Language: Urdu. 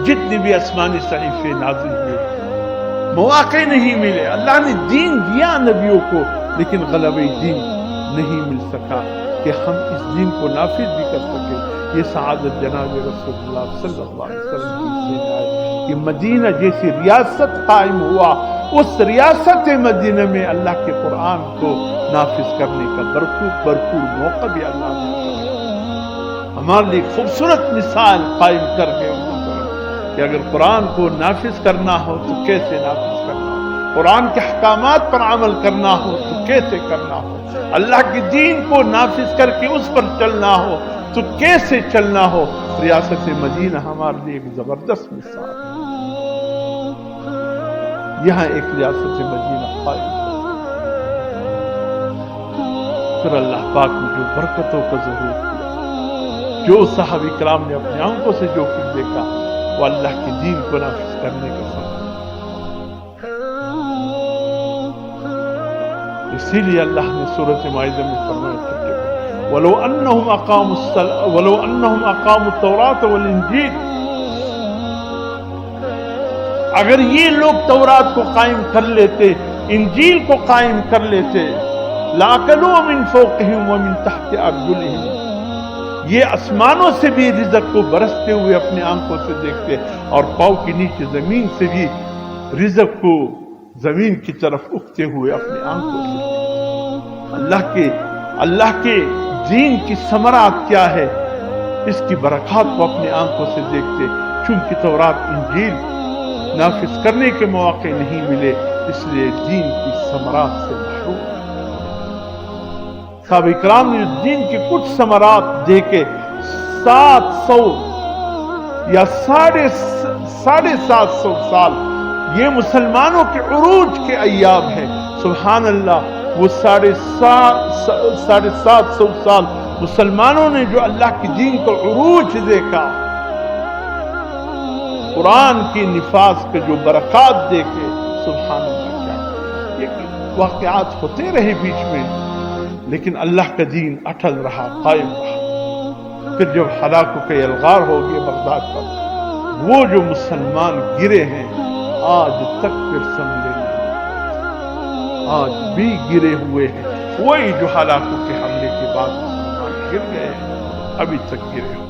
جتنے بھی آسمانی صحیفے نازل ہوئے، مواقع نہیں ملے. اللہ نے دین دیا نبیوں کو، لیکن غلبہ دین نہیں مل سکا کہ ہم اس دین کو نافذ بھی کر سکیں. یہ سعادت جناب رسول اللہ صلی اللہ علیہ وسلم کی دین ہے کہ مدینہ جیسی ریاست قائم ہوا، اس ریاست مدینہ میں اللہ کے قرآن کو نافذ کرنے کا بھرپور موقع بھی اللہ نے ہمارے لیے خوبصورت مثال قائم کر کے کہ اگر قرآن کو نافذ کرنا ہو تو کیسے نافذ کرنا ہو، قرآن کے احکامات پر عمل کرنا ہو تو کیسے کرنا ہو، اللہ کے دین کو نافذ کر کے اس پر چلنا ہو تو کیسے چلنا ہو. ریاست مدینہ ہمارے لیے ایک زبردست مثال ہے. یہاں ایک ریاست مدینہ قائم ہے، پھر اللہ پاک نے جو برکتوں کا ظہور کیا، جو صحابہ کرام نے اپنی آنکھوں سے جو کچھ دیکھا، وہ اللہ کے دین کو نافذ کرنے کا سبب. اسی لیے اللہ نے سورۃ مائدہ میں فرمایا کہ وَلَوْ أَنَّهُمْ أَقَامُوا التَّوْرَاةَ وَالْإِنْجِيلَ، اگر یہ لوگ تورات کو قائم کر لیتے، انجیل کو قائم کر لیتے، لَأَكَلُوا مِنْ فَوْقِهِمْ وَمِنْ تَحْتِ أَرْجُلِهِمْ، یہ آسمانوں سے بھی رزق کو برستے ہوئے اپنی آنکھوں سے دیکھتے، اور پاؤں کے نیچے زمین سے بھی رزق کو زمین کی طرف اٹھتے ہوئے اپنی آنکھوں سے دیکھتے. اللہ کے دین کی ثمرات کیا ہے، اس کی برکات کو اپنی آنکھوں سے دیکھتے. چونکہ تورات انجیل نافذ کرنے کے مواقع نہیں ملے، اس لیے دین کی ثمرات سے محروم. صحابہ کرام نے دین کی کچھ ثمرات دیکھے. 700 یا 750 سال یہ مسلمانوں کے عروج کے ایام ہیں. سبحان اللہ، وہ 750 سال مسلمانوں نے جو اللہ کے دین کو عروج دیکھا، قرآن کی نفاذ کے جو برکات دیکھے، سبحان اللہ. کیا یہ واقعات ہوتے رہے بیچ میں، لیکن اللہ کا دین اٹل رہا، قائم رہا. پھر جب ہلاکوں کے الغار ہو گئے بغداد پر، وہ جو مسلمان گرے ہیں آج تک پھر سمجھے نہیں، آج بھی گرے ہوئے ہیں. وہی جو ہلاکوں کے حملے کے بعد مسلمان گر گئے ہیں، ابھی تک گرے ہوئے.